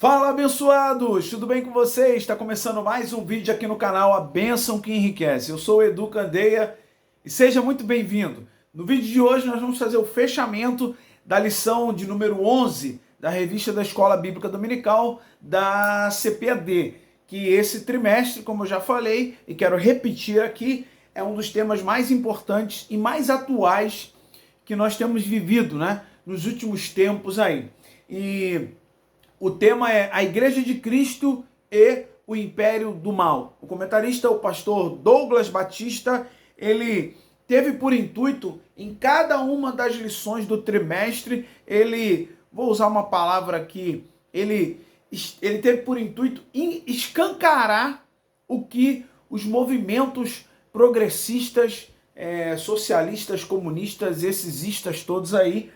Fala, abençoados! Tudo bem com vocês? Está começando mais um vídeo aqui no canal A Bênção que Enriquece. Eu sou o Edu Candeia e seja muito bem-vindo. No vídeo de hoje nós vamos fazer o fechamento da lição de número 11 da revista da Escola Bíblica Dominical da CPAD, que esse trimestre, como eu já falei e quero repetir aqui, é um dos temas mais importantes e mais atuais que nós temos vivido, né, nos últimos tempos aí. E o tema é a Igreja de Cristo e o Império do Mal. O comentarista, o pastor Douglas Batista, ele teve por intuito, em cada uma das lições do trimestre, vou usar uma palavra aqui, ele teve por intuito escancarar o que os movimentos progressistas, socialistas, comunistas, esses istas todos aí,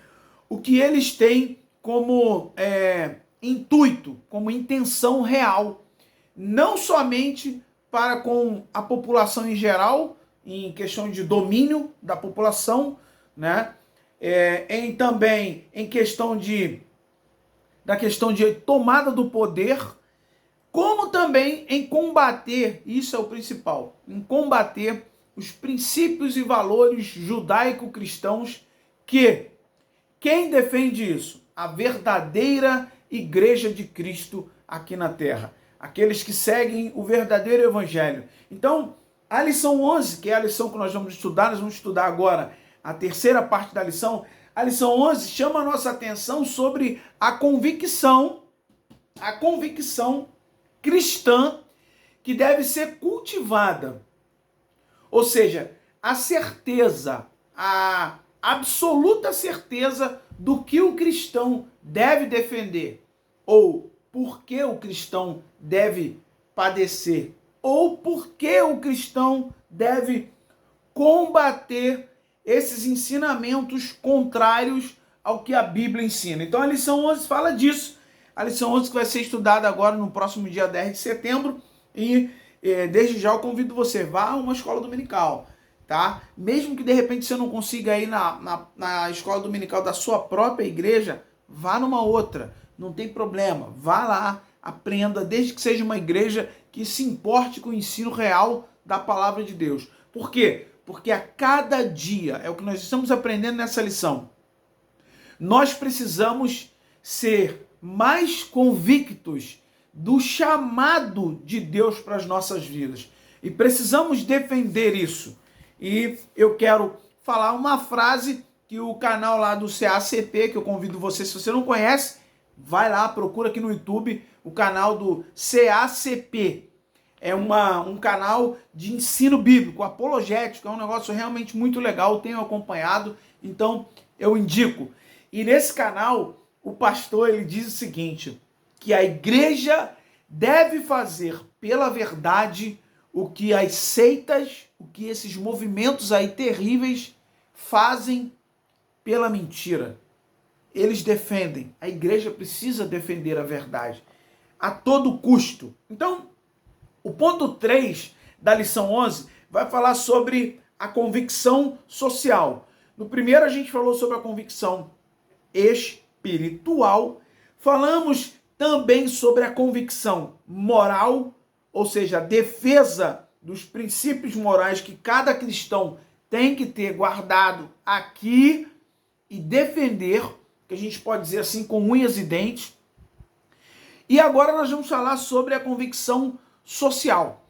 o que eles têm como intuito, como intenção real, não somente para com a população em geral, em questão de domínio da população, né? Também em questão da questão de tomada do poder, como também em combater, isso é o principal, em combater os princípios e valores judaico-cristãos que quem defende isso? A verdadeira Igreja de Cristo aqui na Terra. Aqueles que seguem o verdadeiro Evangelho. Então, a lição 11, que é a lição que nós vamos estudar agora a terceira parte da lição. A lição 11 chama a nossa atenção sobre a convicção cristã que deve ser cultivada. Ou seja, a certeza, a absoluta certeza do que o cristão deve defender, ou por que o cristão deve padecer, ou por que o cristão deve combater esses ensinamentos contrários ao que a Bíblia ensina. Então a lição 11 fala disso. A lição 11 que vai ser estudada agora no próximo dia 10 de setembro e desde já eu convido você, vá a uma escola dominical. Tá? Mesmo que de repente você não consiga ir na escola dominical da sua própria igreja, vá numa outra, não tem problema, vá lá, aprenda, desde que seja uma igreja que se importe com o ensino real da palavra de Deus. Por quê? Porque a cada dia, é o que nós estamos aprendendo nessa lição, nós precisamos ser mais convictos do chamado de Deus para as nossas vidas e precisamos defender isso. E eu quero falar uma frase que o canal lá do CACP, que eu convido você, se você não conhece, vai lá, procura aqui no YouTube o canal do CACP. É um canal de ensino bíblico, apologético, é um negócio realmente muito legal, tenho acompanhado, então eu indico. E nesse canal, o pastor ele diz o seguinte, que a igreja deve fazer pela verdade o que as seitas, o que esses movimentos aí terríveis fazem pela mentira. Eles defendem. A igreja precisa defender a verdade a todo custo. Então, o ponto 3 da lição 11 vai falar sobre a convicção social. No primeiro a gente falou sobre a convicção espiritual. Falamos também sobre a convicção moral, ou seja, a defesa dos princípios morais que cada cristão tem que ter guardado aqui e defender, que a gente pode dizer assim, com unhas e dentes. E agora nós vamos falar sobre a convicção social.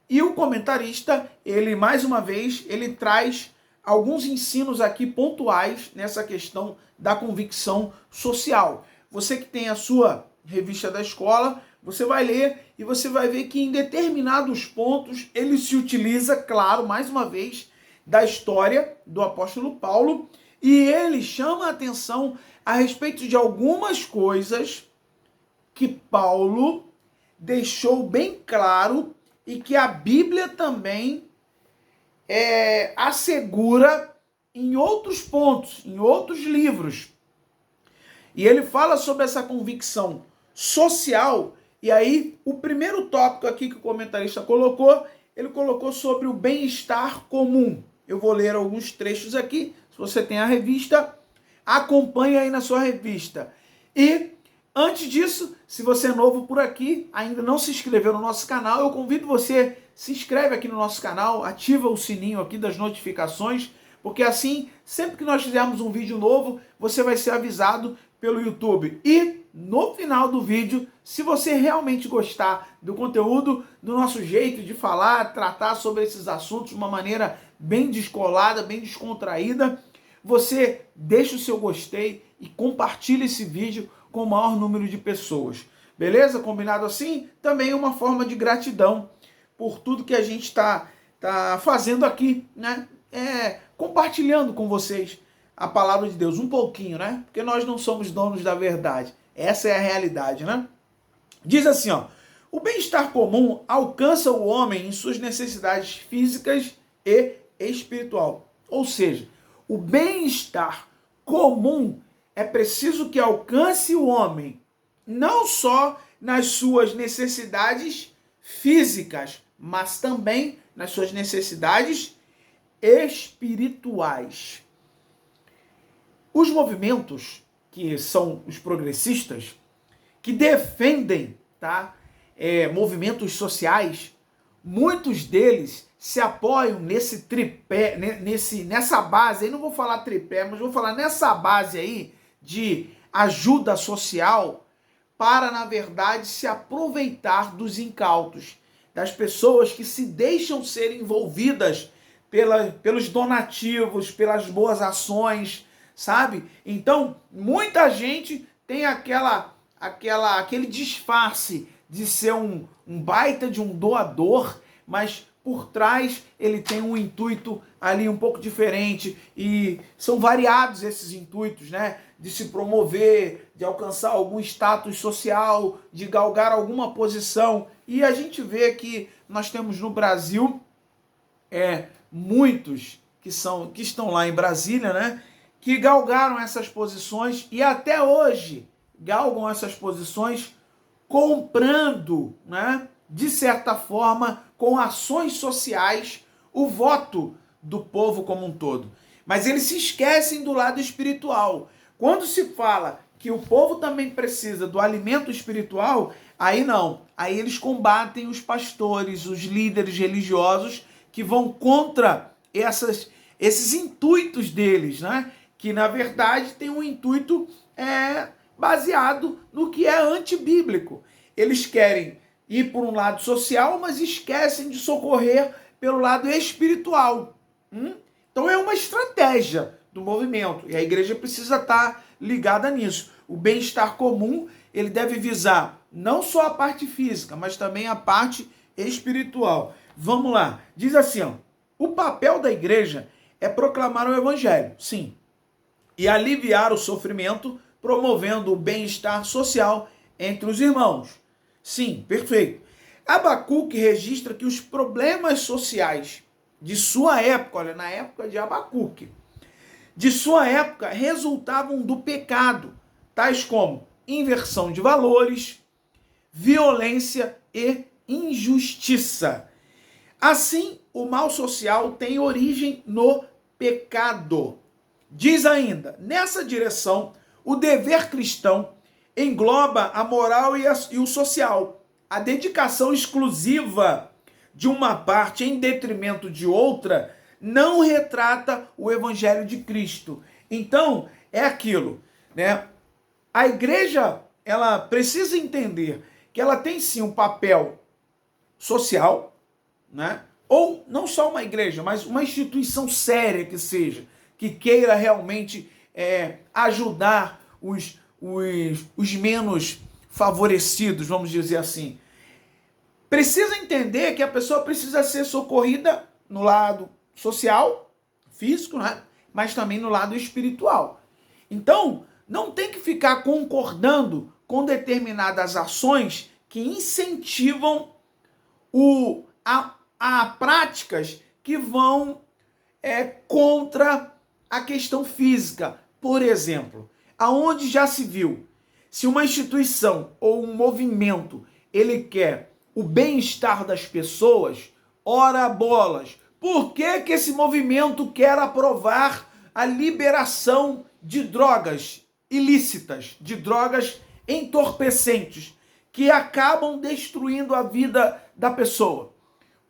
E o comentarista, ele mais uma vez, ele traz alguns ensinos aqui pontuais nessa questão da convicção social. Você que tem a sua revista da escola, você vai ler e você vai ver que em determinados pontos ele se utiliza, claro, mais uma vez, da história do apóstolo Paulo e ele chama a atenção a respeito de algumas coisas que Paulo deixou bem claro e que a Bíblia também assegura em outros pontos, em outros livros. E ele fala sobre essa convicção social. E aí, o primeiro tópico aqui que o comentarista colocou, ele colocou sobre o bem-estar comum. Eu vou ler alguns trechos aqui. Se você tem a revista, acompanhe aí na sua revista. E Antes disso, se você é novo por aqui, ainda não se inscreveu no nosso canal, eu convido você, se inscreve aqui no nosso canal, ativa o sininho aqui das notificações, porque assim, sempre que nós fizermos um vídeo novo, você vai ser avisado pelo YouTube. E no final do vídeo, se você realmente gostar do conteúdo, do nosso jeito de falar, tratar sobre esses assuntos de uma maneira bem descolada, bem descontraída, você deixa o seu gostei e compartilha esse vídeo com o maior número de pessoas. Beleza? Combinado assim? Também uma forma de gratidão por tudo que a gente está fazendo aqui, né? Compartilhando com vocês a palavra de Deus, um pouquinho, né? Porque nós não somos donos da verdade. Essa é a realidade, né? Diz assim, ó: o bem-estar comum alcança o homem em suas necessidades físicas e espiritual. Ou seja, o bem-estar comum é preciso que alcance o homem não só nas suas necessidades físicas, mas também nas suas necessidades espirituais. Os movimentos, que são os progressistas, que defendem, movimentos sociais, muitos deles se apoiam nesse tripé, nessa base, aí não vou falar tripé, mas vou falar nessa base aí de ajuda social para, na verdade, se aproveitar dos incautos, das pessoas que se deixam ser envolvidas pelos donativos, pelas boas ações, sabe? Então, muita gente tem aquele disfarce de ser um baita de um doador, mas por trás ele tem um intuito ali um pouco diferente, e são variados esses intuitos, né? De se promover, de alcançar algum status social, de galgar alguma posição. E a gente vê que nós temos no Brasil muitos que estão lá em Brasília, né? Que galgaram essas posições e até hoje galgam essas posições comprando, né, de certa forma, com ações sociais, o voto do povo como um todo. Mas eles se esquecem do lado espiritual. Quando se fala que o povo também precisa do alimento espiritual, aí não. Aí eles combatem os pastores, os líderes religiosos que vão contra esses intuitos deles, né? Que na verdade tem um intuito baseado no que é antibíblico. Eles querem ir por um lado social, mas esquecem de socorrer pelo lado espiritual. Então é uma estratégia do movimento, e a igreja precisa estar ligada nisso. O bem-estar comum, ele deve visar não só a parte física, mas também a parte espiritual. Vamos lá. Diz assim, ó: o papel da igreja é proclamar o evangelho, sim, e aliviar o sofrimento, promovendo o bem-estar social entre os irmãos. Sim, perfeito. Abacuque registra que os problemas sociais de sua época, olha, na época de Abacuque, de sua época, resultavam do pecado, tais como inversão de valores, violência e injustiça. Assim, o mal social tem origem no pecado. Diz ainda: nessa direção, o dever cristão engloba a moral e o social. A dedicação exclusiva de uma parte em detrimento de outra não retrata o evangelho de Cristo. Então, é aquilo, né? A igreja, ela precisa entender que ela tem sim um papel social, né? Ou não só uma igreja, mas uma instituição séria que seja, que queira realmente ajudar os menos favorecidos, vamos dizer assim. Precisa entender que a pessoa precisa ser socorrida no lado social, físico, né? Mas também no lado espiritual. Então, não tem que ficar concordando com determinadas ações que incentivam a práticas que vão contra a questão física. Por exemplo, aonde já se viu, se uma instituição ou um movimento ele quer o bem-estar das pessoas, ora bolas, por que esse movimento quer aprovar a liberação de drogas ilícitas, de drogas entorpecentes que acabam destruindo a vida da pessoa.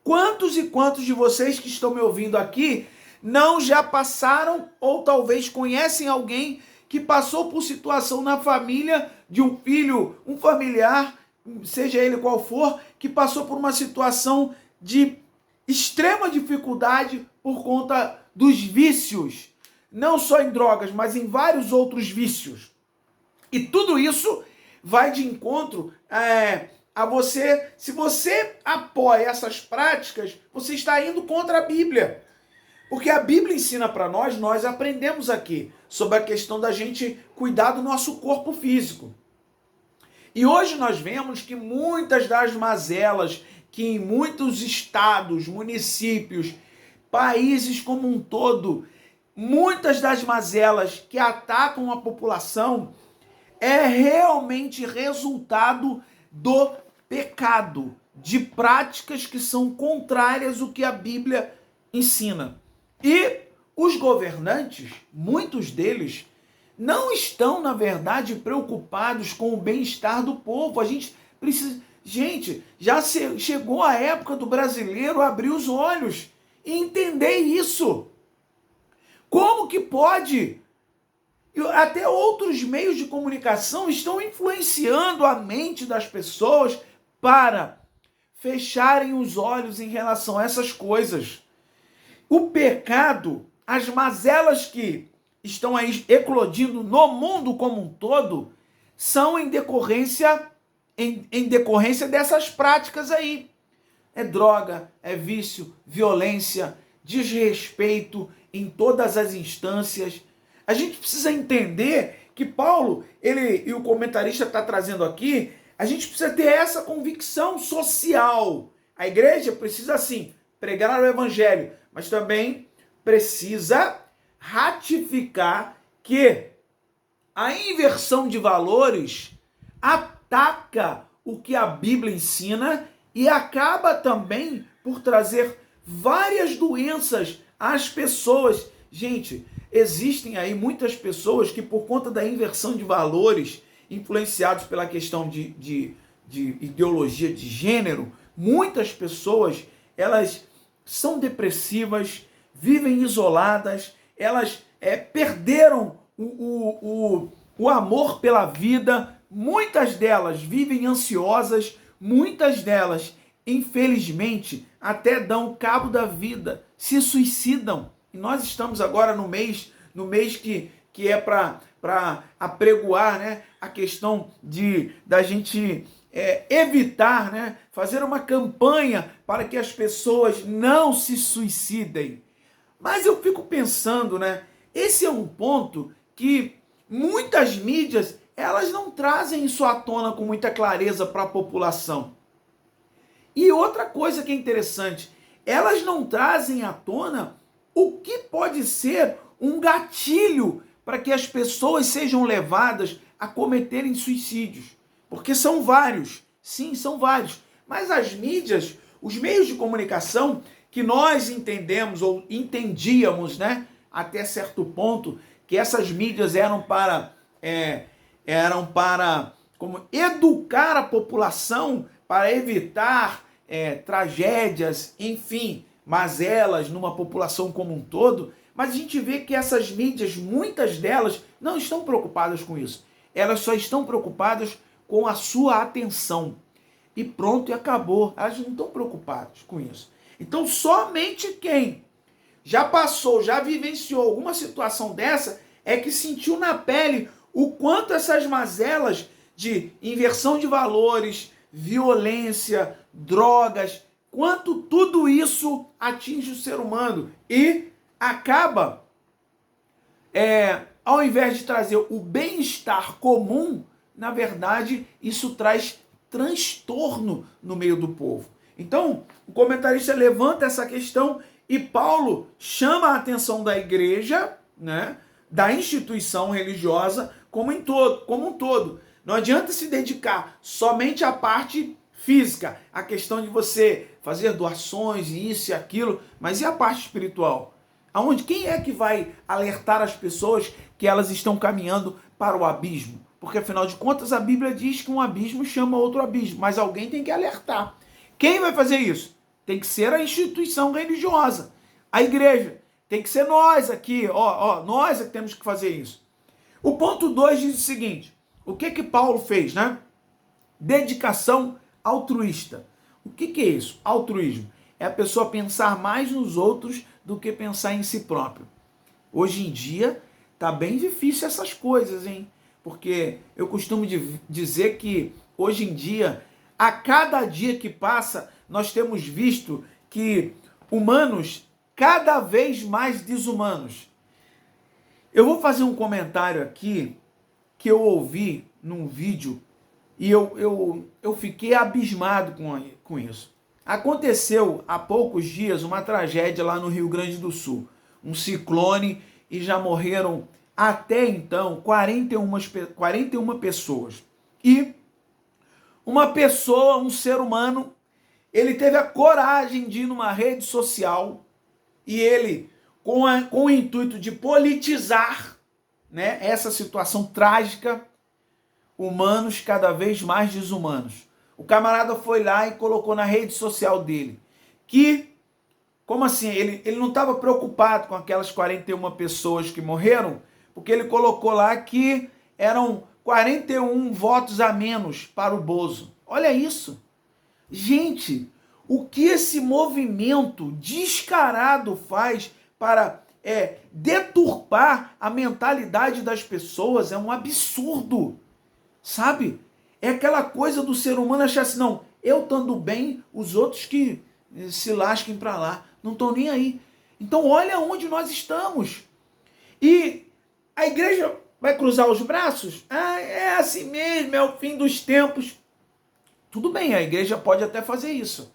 Quantos e quantos de vocês que estão me ouvindo aqui não já passaram ou talvez conhecem alguém que passou por situação na família de um filho, um familiar, seja ele qual for, que passou por uma situação de extrema dificuldade por conta dos vícios, não só em drogas, mas em vários outros vícios. E tudo isso vai de encontro a você. Se você apoia essas práticas, você está indo contra a Bíblia. Porque a Bíblia ensina para nós aprendemos aqui sobre a questão da gente cuidar do nosso corpo físico. E hoje nós vemos que muitas das mazelas que em muitos estados, municípios, países como um todo, muitas das mazelas que atacam a população é realmente resultado do pecado, de práticas que são contrárias ao que a Bíblia ensina. E os governantes, muitos deles, não estão, na verdade, preocupados com o bem-estar do povo. A gente precisa... Gente, já chegou a época do brasileiro abrir os olhos e entender isso. Como que pode? Até outros meios de comunicação estão influenciando a mente das pessoas para fecharem os olhos em relação a essas coisas. O pecado, as mazelas que estão aí eclodindo no mundo como um todo, são em decorrência dessas práticas aí. É droga, é vício, violência, desrespeito em todas as instâncias. A gente precisa entender que Paulo, ele e o comentarista está trazendo aqui, a gente precisa ter essa convicção social. A igreja precisa, assim, pregar o evangelho, mas também precisa ratificar que a inversão de valores ataca o que a Bíblia ensina e acaba também por trazer várias doenças às pessoas. Gente, existem aí muitas pessoas que, por conta da inversão de valores, influenciados pela questão de ideologia de gênero, muitas pessoas, elas são depressivas, vivem isoladas, elas perderam o amor pela vida, muitas delas vivem ansiosas, muitas delas, infelizmente, até dão cabo da vida, se suicidam. E nós estamos agora no mês que é para apregoar, né, a questão da gente evitar, né, fazer uma campanha para que as pessoas não se suicidem. Mas eu fico pensando, né, esse é um ponto que muitas mídias, elas não trazem isso à tona com muita clareza para a população. E outra coisa que é interessante, elas não trazem à tona o que pode ser um gatilho para que as pessoas sejam levadas a cometerem suicídios. Porque são vários, sim, são vários. Mas as mídias, os meios de comunicação que nós entendemos ou entendíamos, né, até certo ponto, que essas mídias eram para como educar a população para evitar tragédias, enfim, mazelas numa população como um todo, mas a gente vê que essas mídias, muitas delas, não estão preocupadas com isso. Elas só estão preocupadas com a sua atenção. E pronto, e acabou. Elas não estão preocupadas com isso. Então, somente quem já passou, já vivenciou alguma situação dessa, é que sentiu na pele o quanto essas mazelas de inversão de valores, violência, drogas, quanto tudo isso atinge o ser humano e acaba, ao invés de trazer o bem-estar comum, na verdade, isso traz transtorno no meio do povo. Então, o comentarista levanta essa questão e Paulo chama a atenção da igreja, né, da instituição religiosa como um todo. Não adianta se dedicar somente à parte física, a questão de você fazer doações e isso e aquilo, mas e a parte espiritual? Quem é que vai alertar as pessoas que elas estão caminhando para o abismo? Porque afinal de contas a Bíblia diz que um abismo chama outro abismo, mas alguém tem que alertar. Quem vai fazer isso? Tem que ser a instituição religiosa, a igreja. Tem que ser nós aqui, nós é que temos que fazer isso. O ponto 2 diz o seguinte: o que Paulo fez, né? Dedicação altruísta. O que é isso? Altruísmo. É a pessoa pensar mais nos outros do que pensar em si próprio. Hoje em dia tá bem difícil essas coisas, hein? Porque eu costumo dizer que hoje em dia, a cada dia que passa, nós temos visto que humanos cada vez mais desumanos. Eu vou fazer um comentário aqui que eu ouvi num vídeo e eu fiquei abismado com isso. Aconteceu há poucos dias uma tragédia lá no Rio Grande do Sul. Um ciclone e já morreram até então 41 pessoas. E uma pessoa, um ser humano, ele teve a coragem de ir numa rede social e ele, com o intuito de politizar, né, essa situação trágica, humanos cada vez mais desumanos. O camarada foi lá e colocou na rede social dele que, como assim, ele não estava preocupado com aquelas 41 pessoas que morreram, porque ele colocou lá que eram 41 votos a menos para o Bozo. Olha isso. Gente, o que esse movimento descarado faz para deturpar a mentalidade das pessoas é um absurdo, sabe? É aquela coisa do ser humano achar assim, não, eu estando bem, os outros que se lasquem para lá, não estão nem aí. Então olha onde nós estamos. E a igreja vai cruzar os braços? Ah, é assim mesmo, é o fim dos tempos. Tudo bem, a igreja pode até fazer isso,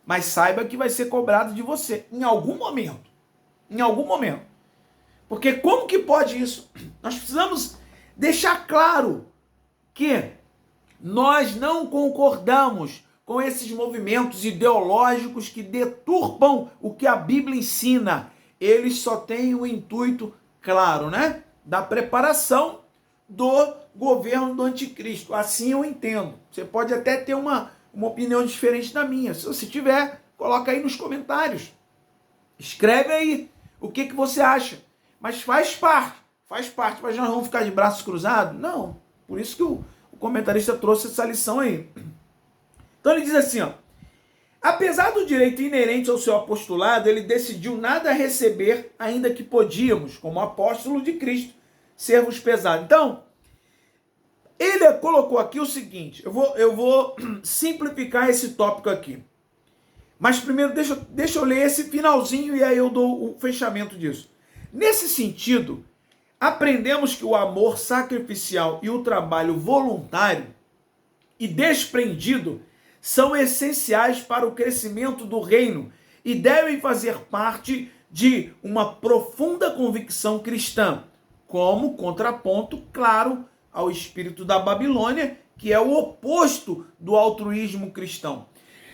mas saiba que vai ser cobrado de você em algum momento. Em algum momento. Porque como que pode isso? Nós precisamos deixar claro que nós não concordamos com esses movimentos ideológicos que deturpam o que a Bíblia ensina. Eles só têm o intuito, claro, né, da preparação do governo do anticristo. Assim eu entendo. Você pode até ter uma opinião diferente da minha. Se você tiver, coloca aí nos comentários. Escreve aí o que você acha. Mas faz parte. Mas nós vamos ficar de braços cruzados? Não. Por isso que o comentarista trouxe essa lição aí. Então ele diz assim, ó: apesar do direito inerente ao seu apostolado, ele decidiu nada receber, ainda que podíamos, como apóstolo de Cristo, sermos pesados. Então, ele colocou aqui o seguinte, eu vou simplificar esse tópico aqui. Mas primeiro deixa eu ler esse finalzinho e aí eu dou o fechamento disso. Nesse sentido, aprendemos que o amor sacrificial e o trabalho voluntário e desprendido são essenciais para o crescimento do reino e devem fazer parte de uma profunda convicção cristã, como contraponto, claro, ao espírito da Babilônia, que é o oposto do altruísmo cristão.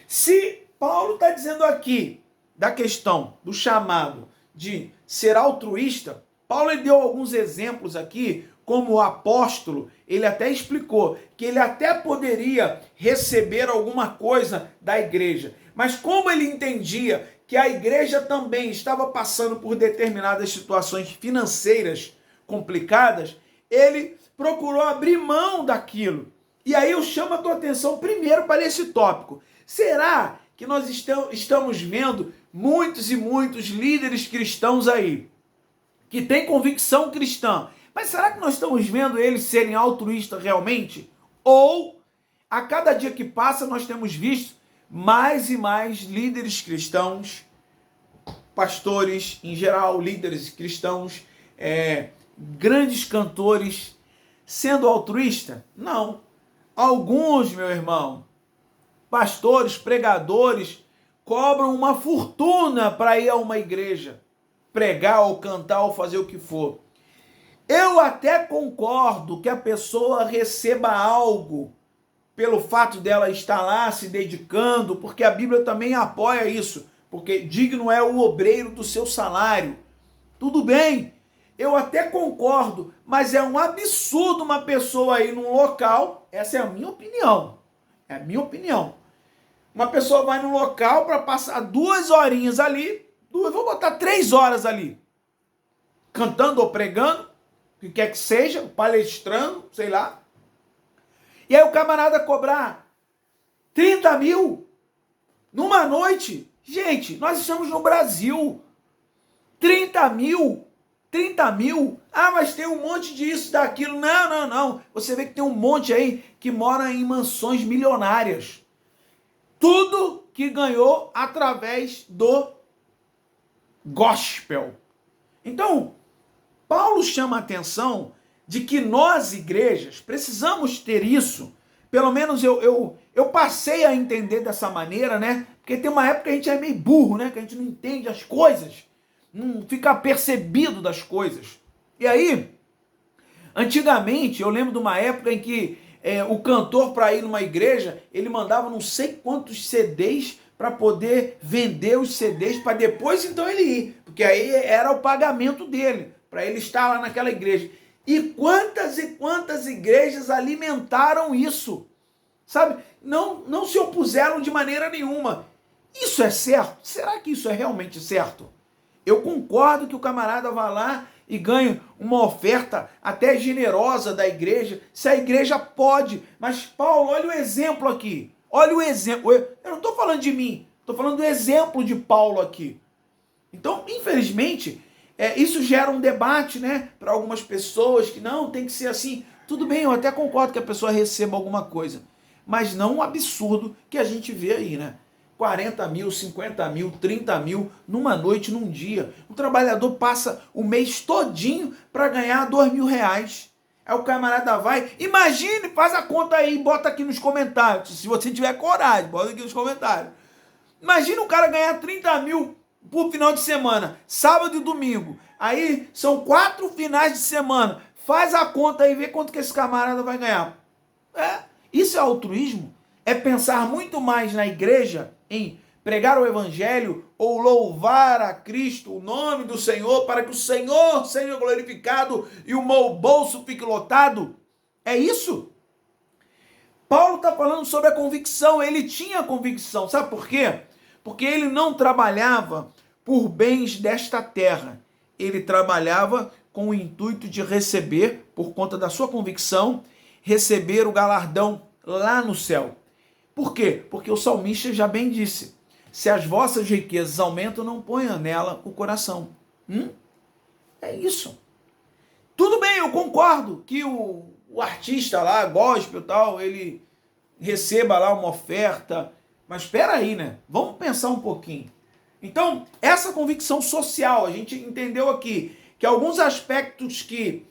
Se Paulo está dizendo aqui da questão do chamado de ser altruísta, Paulo deu alguns exemplos aqui, como o apóstolo, ele até explicou que ele até poderia receber alguma coisa da igreja, mas como ele entendia que a igreja também estava passando por determinadas situações financeiras complicadas, ele procurou abrir mão daquilo. E aí eu chamo a tua atenção primeiro para esse tópico. Será que nós estamos vendo muitos e muitos líderes cristãos aí, que têm convicção cristã, mas será que nós estamos vendo eles serem altruístas realmente? Ou, a cada dia que passa, nós temos visto mais e mais líderes cristãos, pastores em geral, líderes cristãos, grandes cantores, sendo altruísta? Não. Alguns, meu irmão, pastores, pregadores, cobram uma fortuna para ir a uma igreja, pregar ou cantar ou fazer o que for. Eu até concordo que a pessoa receba algo pelo fato dela estar lá se dedicando, porque a Bíblia também apoia isso, porque digno é o obreiro do seu salário. Tudo bem, eu até concordo, mas é um absurdo uma pessoa ir num local, essa é a minha opinião, é a minha opinião. Uma pessoa vai num local para passar 2 horinhas ali, vou botar 3 horas ali, cantando ou pregando, o que quer que seja, palestrando, sei lá. E aí o camarada cobrar 30 mil numa noite. Gente, nós estamos no Brasil. 30 mil. 30 mil. Ah, mas tem um monte disso, daquilo. Não. Você vê que tem um monte aí que mora em mansões milionárias. Tudo que ganhou através do gospel. Então, Paulo chama a atenção de que nós, igrejas, precisamos ter isso. Pelo menos eu passei a entender dessa maneira, né? Porque tem uma época que a gente é meio burro, né? Que a gente não entende as coisas, não fica percebido das coisas. E aí, antigamente, eu lembro de uma época em que o cantor, para ir numa igreja, ele mandava não sei quantos CDs para poder vender os CDs para depois então ele ir. Porque aí era o pagamento dele, para ele estar lá naquela igreja. E quantas igrejas alimentaram isso? Sabe? Não se opuseram de maneira nenhuma. Isso é certo? Será que isso é realmente certo? Eu concordo que o camarada vá lá e ganhe uma oferta até generosa da igreja, se a igreja pode. Mas, Paulo, olha o exemplo aqui. Olha o exemplo. Eu não estou falando de mim, estou falando do exemplo de Paulo aqui. Então, infelizmente, isso gera um debate, né, para algumas pessoas que não, tem que ser assim. Tudo bem, eu até concordo que a pessoa receba alguma coisa, mas não um absurdo que a gente vê aí, né? 40 mil, 50 mil, 30 mil numa noite, num dia. O trabalhador passa o mês todinho para ganhar 2 mil reais. Aí o camarada vai, imagine, faz a conta aí, bota aqui nos comentários. Se você tiver coragem, bota aqui nos comentários. Imagina o cara ganhar 30 mil por final de semana, sábado e domingo. Aí são 4 finais de semana. Faz a conta aí e vê quanto que esse camarada vai ganhar. Isso é altruísmo? É pensar muito mais na igreja, em pregar o evangelho ou louvar a Cristo, o nome do Senhor, para que o Senhor seja glorificado e o meu bolso fique lotado? É isso? Paulo está falando sobre a convicção. Ele tinha convicção. Sabe por quê? Porque ele não trabalhava por bens desta terra. Ele trabalhava com o intuito de receber, por conta da sua convicção, receber o galardão lá no céu. Por quê? Porque o salmista já bem disse: se as vossas riquezas aumentam, não ponha nela o coração. É isso. Tudo bem, eu concordo que o artista lá, gospel e tal, ele receba lá uma oferta, mas espera aí, né? Vamos pensar um pouquinho. Então, essa convicção social, a gente entendeu aqui que alguns aspectos que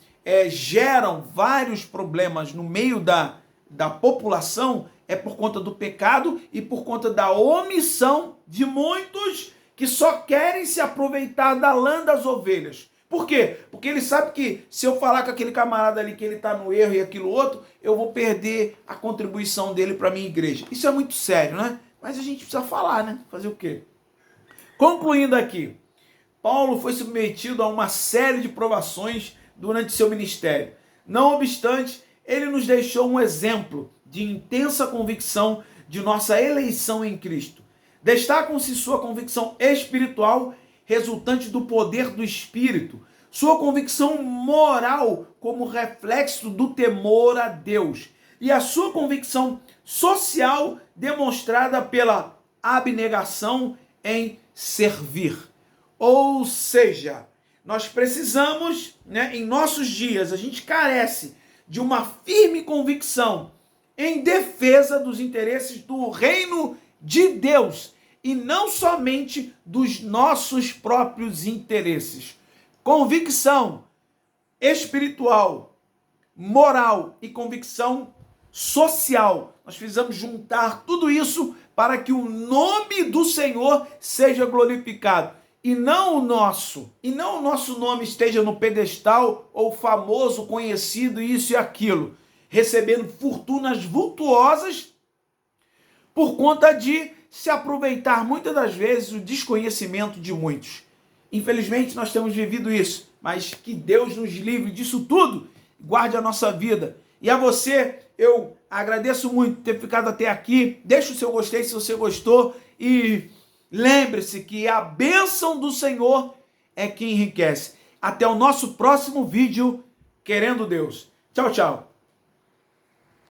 geram vários problemas no meio da população é por conta do pecado e por conta da omissão de muitos que só querem se aproveitar da lã das ovelhas. Por quê? Porque ele sabe que se eu falar com aquele camarada ali que ele está no erro e aquilo outro, eu vou perder a contribuição dele para a minha igreja. Isso é muito sério, né? Mas a gente precisa falar, né? Fazer o quê? Concluindo aqui, Paulo foi submetido a uma série de provações durante seu ministério. Não obstante, ele nos deixou um exemplo de intensa convicção de nossa eleição em Cristo. Destacam-se sua convicção espiritual, resultante do poder do Espírito, sua convicção moral como reflexo do temor a Deus e a sua convicção social demonstrada pela abnegação em servir. Ou seja, nós precisamos, né, em nossos dias, a gente carece de uma firme convicção em defesa dos interesses do reino de Deus e não somente dos nossos próprios interesses. Convicção espiritual, moral e convicção social. Nós precisamos juntar tudo isso para que o nome do Senhor seja glorificado. E não o nosso nome esteja no pedestal ou famoso, conhecido, isso e aquilo, recebendo fortunas vultuosas por conta de se aproveitar muitas das vezes o desconhecimento de muitos. Infelizmente nós temos vivido isso, mas que Deus nos livre disso tudo, guarde a nossa vida. E a você, eu agradeço muito por ter ficado até aqui. Deixa o seu gostei se você gostou e lembre-se que a bênção do Senhor é que enriquece. Até o nosso próximo vídeo, querendo Deus. Tchau, tchau.